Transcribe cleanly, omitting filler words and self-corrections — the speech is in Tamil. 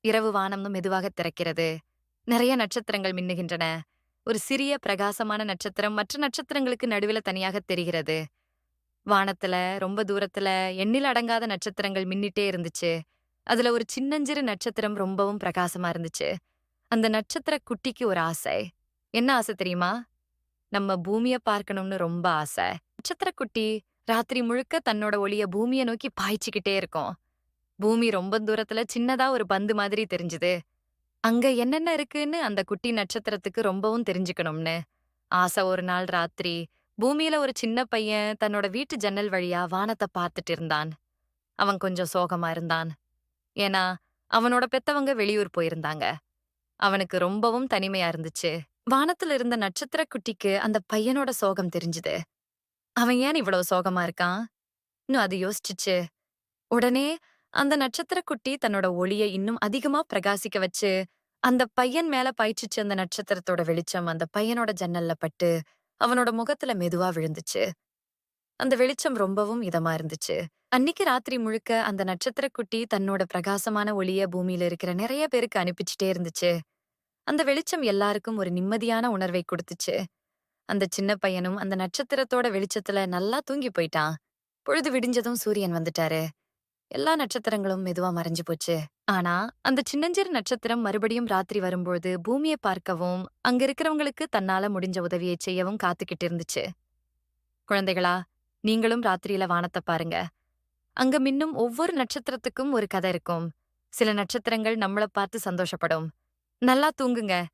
இரவு வானம் மெதுவாக திறக்கிறது. நிறைய நட்சத்திரங்கள் மின்னுகின்றன. ஒரு சிறிய பிரகாசமான நட்சத்திரம் மற்ற நட்சத்திரங்களுக்கு நடுவில தனியாக தெரிகிறது. வானத்துல ரொம்ப தூரத்துல எண்ணில் அடங்காத நட்சத்திரங்கள் மின்னிட்டே இருந்துச்சு. அதுல ஒரு சின்னஞ்சிறு நட்சத்திரம் ரொம்பவும் பிரகாசமா இருந்துச்சு. அந்த நட்சத்திர குட்டிக்கு ஒரு ஆசை. என்ன ஆசை தெரியுமா? நம்ம பூமிய பார்க்கணும்னு ரொம்ப ஆசை. நட்சத்திர குட்டி ராத்திரி முழுக்க தன்னோட ஒளிய பூமிய நோக்கி பாய்ச்சிக்கிட்டே இருக்கும். பூமி ரொம்ப தூரத்துல சின்னதா ஒரு பந்து மாதிரி தெரிஞ்சுது. அங்க என்னென்ன இருக்குன்னு அந்த குட்டி நட்சத்திரத்துக்கு ரொம்பவும் தெரிஞ்சுக்கணும்னு. ஆசை ஒரு நாள் ராத்திரி, பூமியில ஒரு சின்ன பையன் தன்னோட வீட்டு ஜன்னல் வழியா வானத்த பார்த்துட்டு இருந்தான். அவன் கொஞ்சம் சோகமா இருந்தான். ஏன்னா, அவனோட பெத்தவங்க வெளியூர் போயிருந்தாங்க. அவனுக்கு ரொம்பவும் தனிமையா இருந்துச்சு. வானத்துல இருந்த நட்சத்திர குட்டிக்கு அந்த பையனோட சோகம் தெரிஞ்சுது. அவன் ஏன் இவ்வளவு சோகமா இருக்கான்? இன்னும் அது யோசிச்சுச்சு. உடனே அந்த நட்சத்திர குட்டி தன்னோட ஒளிய இன்னும் அதிகமா பிரகாசிக்க வச்சு, அந்த பையன் மேல பாய்ச்சுச்சு அந்த நட்சத்திரத்தோட வெளிச்சம் அந்த பையனோட ஜன்னல்ல பட்டு, அவனோட முகத்துல மெதுவா விழுந்துச்சு. அந்த வெளிச்சம் ரொம்பவும் இதமா இருந்துச்சு. அன்னிக்கு ராத்திரி முழுக்க அந்த நட்சத்திர குட்டி தன்னோட பிரகாசமான ஒளிய பூமியில இருக்கிற நிறைய பேருக்கு அனுப்பிச்சுட்டே இருந்துச்சு. அந்த வெளிச்சம் எல்லாருக்கும் ஒரு நிம்மதியான உணர்வை குடுத்துச்சு. அந்த சின்ன பையனும் அந்த நட்சத்திரத்தோட வெளிச்சத்துல நல்லா தூங்கி போயிட்டான். பொழுது விடிஞ்சதும் சூரியன் வந்துட்டாரு. எல்லா நட்சத்திரங்களும் மெதுவா மறைஞ்சு போச்சு. ஆனா, அந்த சின்னஞ்சிறு நட்சத்திரம் மறுபடியும் ராத்திரி வரும்பொழுது பூமிய பார்க்கவும், அங்க இருக்கிறவங்களுக்கு தன்னால முடிஞ்ச உதவியை செய்யவும் காத்துக்கிட்டு இருந்துச்சு. குழந்தைகளா, நீங்களும் ராத்திரியில வானத்த பாருங்க. அங்க மின்னும் ஒவ்வொரு நட்சத்திரத்துக்கும் ஒரு கதை இருக்கும். சில நட்சத்திரங்கள் நம்மள பார்த்து சந்தோஷப்படும். நல்லா தூங்குங்க.